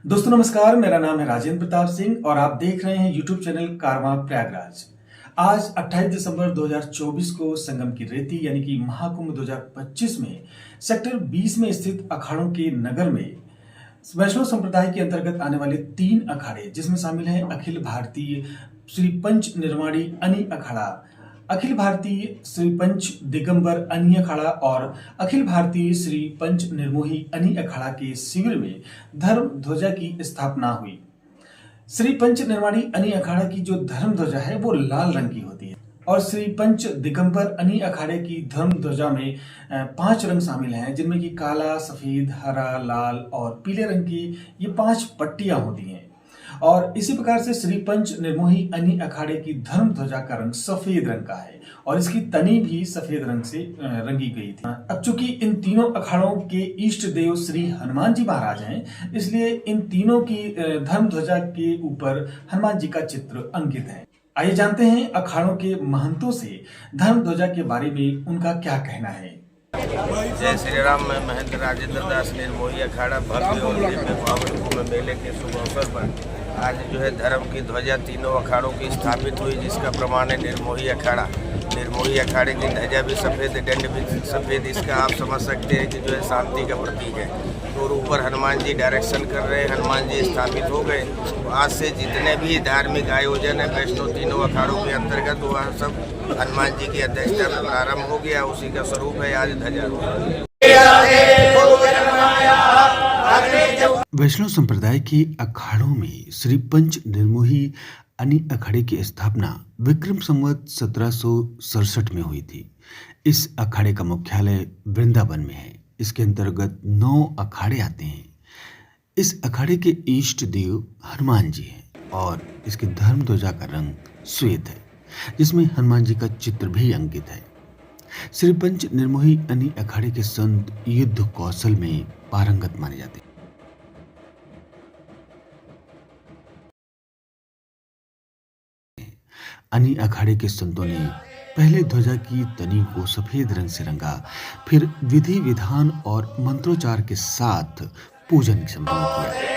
दोस्तों नमस्कार, मेरा नाम है राजेंद्र प्रताप सिंह और आप देख रहे हैं यूट्यूब चैनल कारवां प्रयागराज। आज 28 दिसंबर 2024 को संगम की रेती यानी कि महाकुंभ 2025 में सेक्टर 20 में स्थित अखाड़ों के नगर में वैष्णव संप्रदाय के अंतर्गत आने वाले 3 अखाड़े जिसमें शामिल हैं अखिल भारतीय श्री पंच निर्वाणी अनि अखाड़ा, अखिल भारतीय श्री पंच दिगंबर अनि अखाड़ा और अखिल भारतीय श्री पंच निर्मोही अनि अखाड़ा के शिविर में धर्म ध्वजा की स्थापना हुई। श्री पंच निर्वाणी अनि अखाड़ा की जो धर्म ध्वजा है वो लाल रंग की होती है और श्री पंच दिगंबर अनि अखाड़े की धर्म ध्वजा में 5 रंग शामिल हैं, जिनमें कि काला, सफेद, हरा, लाल और पीले रंग की ये 5 पट्टियां होती हैं। और इसी प्रकार से श्री पंच निर्मोही अनि अखाड़े की धर्म ध्वजा का रंग सफेद रंग का है और इसकी तनी भी सफेद रंग से रंगी गई थी। अब चूंकि इन तीनों अखाड़ों के इष्ट देव श्री हनुमान जी महाराज हैं, इसलिए इन तीनों की धर्म ध्वजा के ऊपर हनुमान जी का चित्र अंकित है। आइए जानते हैं अखाड़ों के महंतों से धर्म ध्वजा के बारे में उनका क्या कहना है। जय श्री राम। मैं महेंद्र राजेंद्र दास निर्मोही अखाड़ा भव्य और दिव्य पावन कुंभ मेले के शुभ अवसर पर आज जो है धर्म की ध्वजा तीनों अखाड़ों की स्थापित हुई, जिसका प्रमाण है निर्मोही अखाड़ा। निर्मोही अखाड़े की ध्वजा भी सफ़ेद, दंड भी सफ़ेद। इसका आप समझ सकते हैं कि जो है शांति का प्रतीक है। और ऊपर हनुमान जी डायरेक्शन कर रहे हैं, हनुमान जी स्थापित हो गए। तो आज से जितने भी धार्मिक आयोजन है वैष्णव तीनों अखाड़ों के अंतर्गत, वह सब हनुमान जी की अध्यक्षता में प्रारंभ हो गया। उसी का स्वरूप है आज ध्वजारोहण। वैष्णव संप्रदाय के अखाड़ों में श्री पंच निर्मोही अनि अखाड़े की स्थापना विक्रम संवत 1767 में हुई थी। इस अखाड़े का मुख्यालय वृंदावन में है। इसके अंतर्गत 9 अखाड़े आते हैं। इस अखाड़े के इष्ट देव हनुमान जी हैं और इसकी धर्म ध्वजा का रंग श्वेत है, जिसमें हनुमान जी का चित्र भी अंकित है। श्री पंच निर्मोही अनि अखाड़े के संत युद्ध कौशल में पारंगत माने जाते हैं। अनि अखाड़े के संतों ने पहले ध्वजा की तनी को सफेद रंग से रंगा, फिर विधि विधान और मंत्रोच्चार के साथ पूजन संपन्न किया।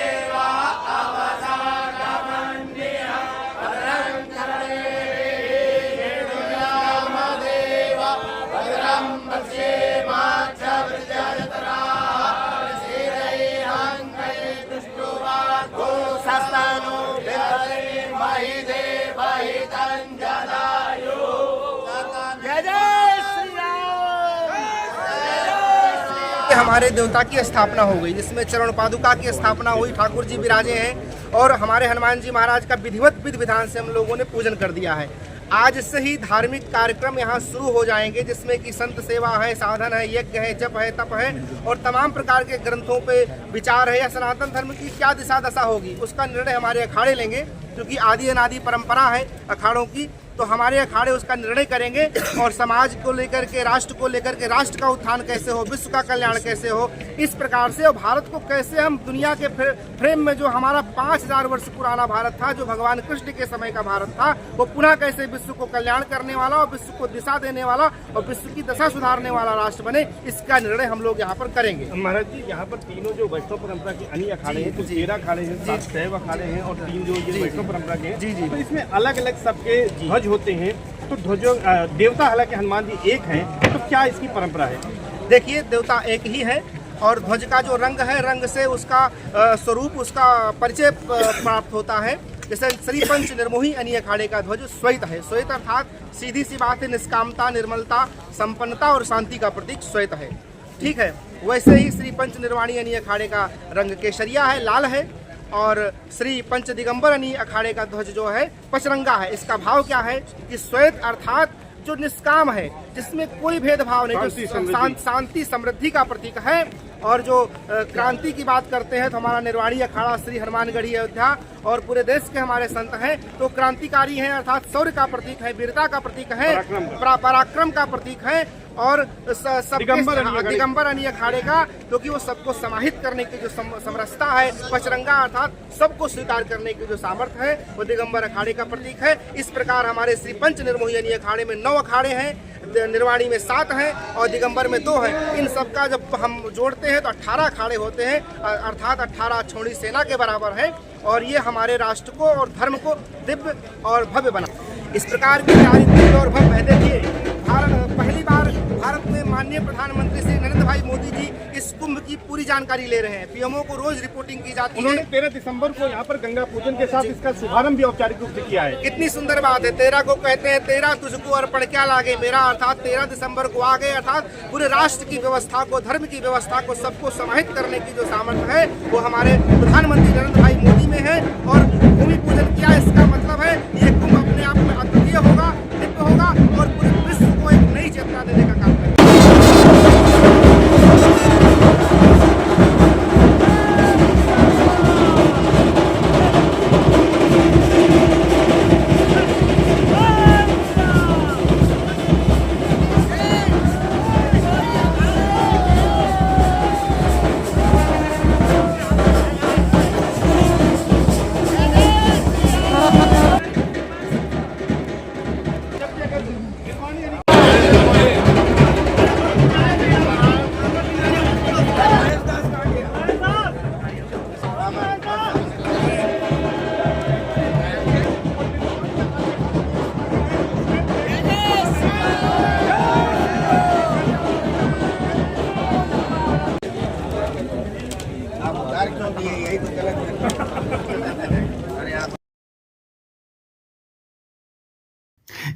हमारे देवता की स्थापना हो गई, जिसमें चरण पादुका की स्थापना हुई। ठाकुर जी विराजे हैं और हमारे हनुमान जी महाराज का विधिवत विधि विधान से हम लोगों ने पूजन कर दिया है। आज से ही धार्मिक कार्यक्रम यहाँ शुरू हो जाएंगे, जिसमें कि संत सेवा है, साधन है, यज्ञ है, जप है, तप है और तमाम प्रकार के ग्रंथों पे विचार है या सनातन धर्म की क्या दिशा दशा होगी उसका निर्णय हमारे अखाड़े लेंगे, क्योंकि आदि अनादि परंपरा है अखाड़ों की। तो हमारे अखाड़े उसका निर्णय करेंगे और समाज को लेकर के, राष्ट्र को लेकर के, राष्ट्र का उत्थान कैसे हो, विश्व का कल्याण कैसे हो, इस प्रकार से, और भारत को कैसे हम दुनिया के फ्रेम में, जो हमारा 5000 वर्ष पुराना भारत था, जो भगवान कृष्ण के समय का भारत था, वो पुनः कैसे विश्व को कल्याण करने वाला और विश्व को दिशा देने वाला और विश्व की दशा सुधारने वाला राष्ट्र बने, इसका निर्णय हम लोग यहाँ पर करेंगे। महाराज जी, यहाँ पर तीनों जो वैष्णव परंपरा के अनि अखाड़े हैं, 13 अखाड़े हैं, 7 शैव अखाड़े हैं और 3 जो ये वैष्णव परंपरा के हैं, तो इसमें अलग अलग सबके ध्वज होते हैं। तो ध्वजों देवता हालांकि हनुमान जी एक हैं, तो क्या इसकी परंपरा है? देखिए, देवता एक ही है और ध्वज का जो रंग है, रंग से उसका स्वरूप, उसका परिचय प्राप्त होता है। जैसे श्री पंच निर्मोही अनि अखाड़े का ध्वज श्वेत है। श्वेत अर्थात सीधी सी बात है, निष्कामता, निर्मलता, संपन्नता और शांति का प्रतीक श्वेत है। ठीक है, वैसे ही श्री पंच निर्वाणी अनि अखाड़े का रंग केसरिया है, लाल है। और श्री पंच दिगंबर अनि अखाड़े का ध्वज जो है पचरंगा है। इसका भाव क्या है कि श्वेत अर्थात जो निष्काम है, जिसमें कोई भेदभाव नहीं, जो शांति समृद्धि का प्रतीक है। और जो क्रांति की बात करते हैं तो हमारा निर्वाणी अखाड़ा श्री हनुमानगढ़ी अयोध्या और पूरे देश के हमारे संत हैं, तो क्रांतिकारी हैं, अर्थात शौर्य का प्रतीक है, वीरता का प्रतीक है, पराक्रम का प्रतीक है। और दिगंबर दिगंबर अनी अखाड़े का, क्योंकि वो सबको समाहित करने की जो समरसता है, पचरंगा अर्थात सबको स्वीकार करने की जो सामर्थ्य है, वो दिगंबर अखाड़े का प्रतीक है। इस प्रकार हमारे श्री पंच निर्मोही अनी अखाड़े में 9 अखाड़े हैं, निर्वाणी में 7 हैं और दिगंबर में 2 हैं। इन सबका जब हम जोड़ते हैं तो 18 अखाड़े होते हैं, अर्थात 18 छोड़ी सेना के बराबर है, और ये हमारे राष्ट्र को और धर्म को दिव्य और भव्य बना। इस प्रकार की सारी दिव्य और भव्य है। देखिए, पहली बार भारत में माननीय प्रधानमंत्री श्री नरेंद्र भाई मोदी जी इस कुंभ की पूरी जानकारी ले रहे हैं। पीएमओ को रोज रिपोर्टिंग की जाती है। उन्होंने 13 दिसंबर को यहाँ पर गंगा पूजन के साथ इसका शुभारंभ भी औपचारिक रूप से किया है। कितनी सुंदर बात है। 13 को कहते हैं 13 तुझको अर्पण क्या लागे मेरा, अर्थात 13 दिसंबर को आ गए, अर्थात पूरे राष्ट्र की व्यवस्था को, धर्म की व्यवस्था को, सबको समाहित करने की जो सामर्थ्य है वो हमारे प्रधानमंत्री नरेंद्र भाई मोदी में है। और भूमि पूजन किया, इसका मतलब है ये कुंभ अपने आप में अद्वितीय होगा, दिव्य होगा और पूरे विश्व को एक नई चेतना देने का काम करेगा।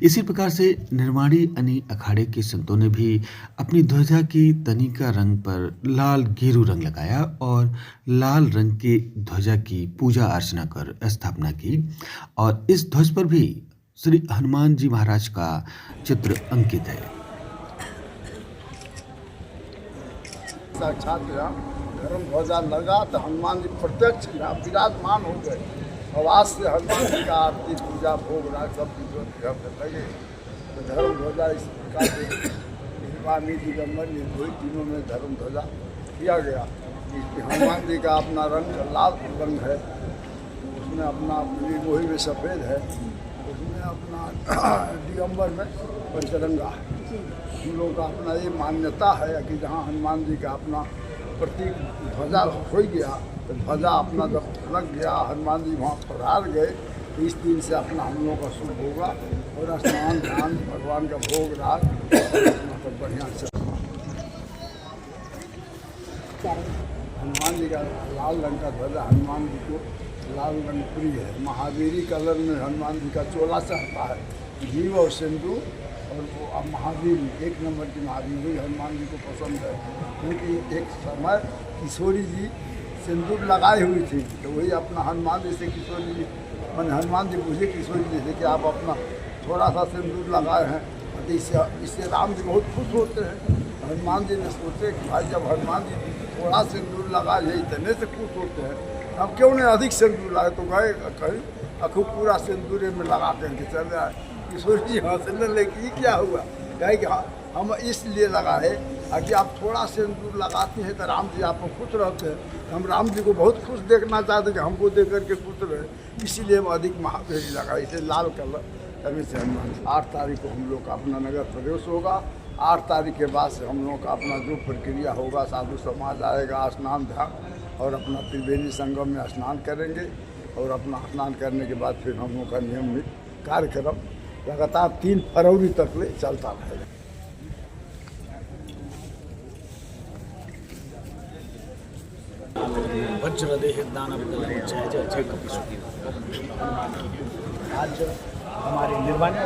इसी प्रकार से निर्वाणी अनी अखाड़े के संतों ने भी अपनी ध्वजा की तनी का रंग पर लाल गेरू रंग लगाया और लाल रंग के ध्वजा की पूजा अर्चना कर स्थापना की, और इस ध्वज पर भी श्री हनुमान जी महाराज का चित्र अंकित है। साक्षात धर्म ध्वजा लगा तो हनुमान जी प्रत्यक्ष विराजमान हो गए। और आज से हनुमान जी का आरती पूजा भोग राग सब लगे। तो धर्म ध्वजा इस प्रकार से निर्वाणी दिगंबर निर्भोई तीनों में धर्म ध्वजा किया गया। हनुमान जी का अपना रंग लाल रंग है, उसमें अपना निर्मोही में सफ़ेद है, उसमें अपना दिगंबर में पंचरंगा है। हम लोगों का अपना ये मान्यता है कि जहाँ हनुमान जी का अपना प्रतीक ध्वजा हो गया तो ध्वजा अपना जब लग गया, हनुमान जी वहाँ पधार गए, तो इस दिन से अपना हम लोगों का शुभ होगा और स्नान ध्यान भगवान का भोग राग मतलब बढ़िया से। हनुमान जी का लाल रंग का ध्वजा हनुमान जी को लाल रंग प्रिय है। महावीरी कलर में हनुमान जी का चोला चढ़ता है, घी और सिंदूर, और वो अब महावीर 1 नंबर की महावीर हनुमान जी को पसंद है। क्योंकि एक समय किशोरी जी सिंदूर लगाई हुई थी, तो वही अपना हनुमान जी से किशोरी जी मैंने हनुमान जी पूछे किशोरी जी से कि आप अपना थोड़ा सा सिंदूर लगाए हैं, तो इससे राम जी बहुत खुश होते हैं। हनुमान जी ने सोचे कि भाई जब हनुमान जी थोड़ा सिंदूर लगाए है इतने से खुश होते हैं, हम क्यों नहीं अधिक सिंदूर लाए। तो गए कहीं अखू पूरा सिंदूर में लगा करके चले आए। किशोर जी हंसने लगे क्या हुआ, कहे कि हम इसलिए लगाए कि आप थोड़ा सिंदूर लगाते हैं तो राम जी आप खुश रहते हैं। हम राम जी को बहुत खुश देखना चाहते कि हमको देख करके खुश रहे, इसीलिए हम अधिक महावीर लगाए। इसे लाल कलर तभी से हनुमान 8 तारीख को हम लोग का अपना नगर प्रवेश होगा। 8 तारीख के बाद से हम लोग का अपना जो प्रक्रिया होगा, साधु समाज आएगा, स्नान ध्यान और अपना त्रिवेणी संगम में स्नान करेंगे, और अपना स्नान करने के बाद फिर हम लोग का नियमित कार्यक्रम लगातार 3 फरवरी तक ले चलता रहेगा। वज्रदेह दानव जय जय जय कपीसुती। आज हमारे निर्वाणी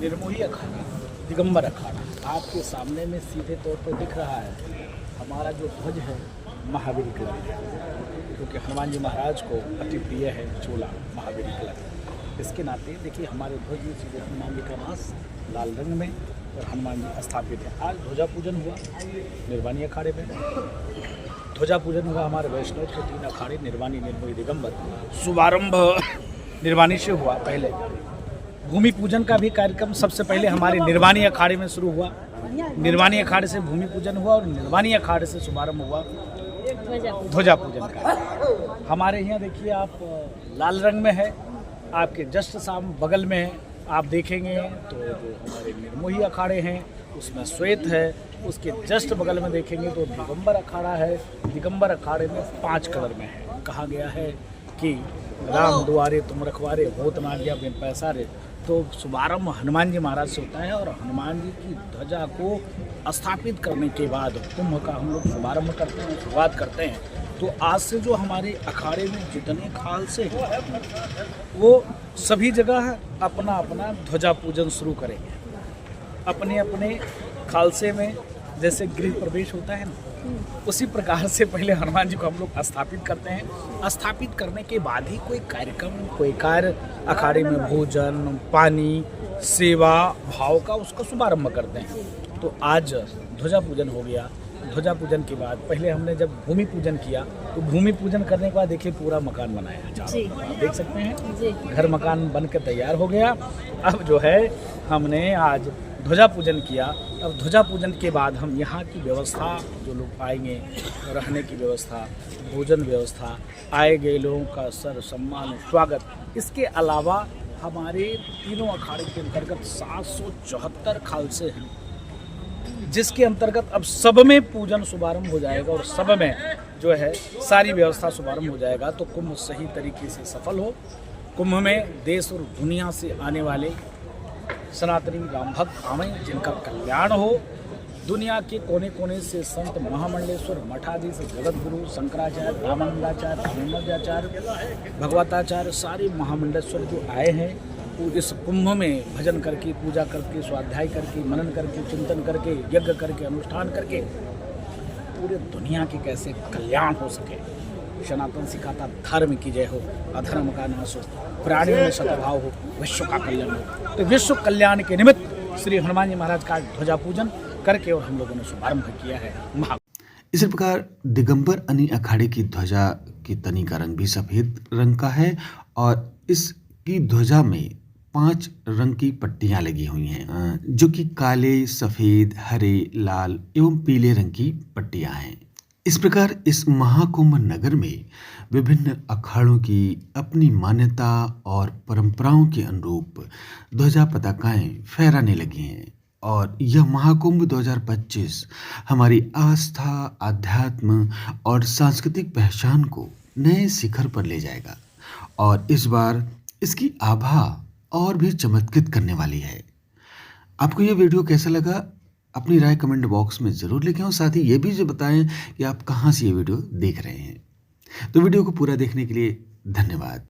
निर्मोही अखाड़ा, दिगंबर अखाड़ा आपके सामने में सीधे तौर पर दिख रहा है। हमारा जो ध्वज है महावीर कलर है, क्योंकि हनुमान जी महाराज को अति प्रिय है चोला महावीर कलर। इसके नाते देखिए हमारे ध्वज में सीधे हनुमान जी का मास लाल रंग में और हनुमान जी स्थापित है। आज ध्वजा पूजन हुआ निर्वाणी अखाड़े में, ध्वजा पूजन हुआ हमारे वैष्णव के 3 अखाड़े निर्वाणी निर्मोही दिगंबर। शुभारंभ निर्वाणी से हुआ, पहले भूमि पूजन का भी कार्यक्रम सबसे पहले हमारे निर्वाणी अखाड़े में शुरू हुआ। निर्वाणी अखाड़े से भूमि पूजन हुआ और निर्वाणी अखाड़े से शुभारंभ हुआ ध्वजा पूजन का। हमारे यहाँ देखिए आप लाल रंग में है, आपके जस्ट साम बगल में है, आप देखेंगे तो जो हमारे निर्मोही अखाड़े हैं उसमें श्वेत है, उसके जस्ट बगल में देखेंगे तो दिगंबर अखाड़ा है। दिगंबर अखाड़े में 5 कलर में है। कहा गया है कि राम दुआरे तुम रखवारे होत ना गया बिन पैसा रे। तो शुभारंभ हनुमान जी महाराज से होता है और हनुमान जी की ध्वजा को स्थापित करने के बाद कुंभ का हम लोग शुभारंभ करते हैं, शुरुआत करते हैं। तो आज से जो हमारे अखाड़े में जितने खालसे हैं वो सभी जगह अपना अपना ध्वजा पूजन शुरू करेंगे। अपने अपने खालसे में जैसे गृह प्रवेश होता है ना, उसी प्रकार से पहले हनुमान जी को हम लोग स्थापित करते हैं। स्थापित करने के बाद ही कोई कार्यक्रम, कोई कार्य अखाड़े में भोजन, पानी, सेवा भाव का उसका शुभारंभ करते हैं। तो आज ध्वजा पूजन हो गया। ध्वजा पूजन के बाद पहले हमने जब भूमि पूजन किया तो भूमि पूजन करने के बाद देखिए पूरा मकान बनाया, देख सकते हैं घर मकान बन के तैयार हो गया। अब जो है हमने आज ध्वजा पूजन किया। अब ध्वजा पूजन के बाद हम यहाँ की व्यवस्था, जो लोग आएंगे रहने की व्यवस्था, भोजन व्यवस्था, आए गए लोगों का सर सम्मान स्वागत, इसके अलावा हमारे तीनों अखाड़े के अंतर्गत 774 खालसे हैं, जिसके अंतर्गत अब सब में पूजन शुभारंभ हो जाएगा और सब में जो है सारी व्यवस्था शुभारंभ हो जाएगा। तो कुंभ सही तरीके से सफल हो। कुंभ में देश और दुनिया से आने वाले सनातनी राम भक्त आवें, जिनका कल्याण हो। दुनिया के कोने कोने से संत महामंडलेश्वर मठाधीश जगत गुरु शंकराचार्य, रामानंदाचार्य, रामानुजाचार्य, भगवताचार्य, सारे महामंडलेश्वर जो आए हैं वो इस कुंभ में भजन करके, पूजा करके, स्वाध्याय करके, मनन करके, चिंतन करके, यज्ञ करके, अनुष्ठान करके पूरे दुनिया के कैसे कल्याण हो सके। सनातन सिखाता धर्म की जय हो, अधर्म का नाश हो, प्राणियों में सद्भाव हो, विश्व का कल्याण हो। तो विश्व कल्याण के निमित्त श्री हनुमान जी महाराज का ध्वजा पूजन करके और हम लोगों ने शुभारंभ किया है। इसी प्रकार दिगंबर अनी अखाड़े की ध्वजा की तनी का रंग भी सफेद रंग का है और इसकी ध्वजा में 5 रंग की पट्टियां लगी हुई हैं, जो कि काले, सफेद, हरे, लाल एवं पीले रंग की पट्टियां हैं। इस प्रकार इस महाकुंभ नगर में विभिन्न अखाड़ों की अपनी मान्यता और परंपराओं के अनुरूप ध्वजा पताकाएं फहराने लगी हैं और यह महाकुंभ 2025 हमारी आस्था, आध्यात्म और सांस्कृतिक पहचान को नए शिखर पर ले जाएगा और इस बार इसकी आभा और भी चमत्कृत करने वाली है। आपको यह वीडियो कैसा लगा? अपनी राय कमेंट बॉक्स में ज़रूर लिखें और साथ ही ये भी जो बताएं कि आप कहां से ये वीडियो देख रहे हैं। तो वीडियो को पूरा देखने के लिए धन्यवाद।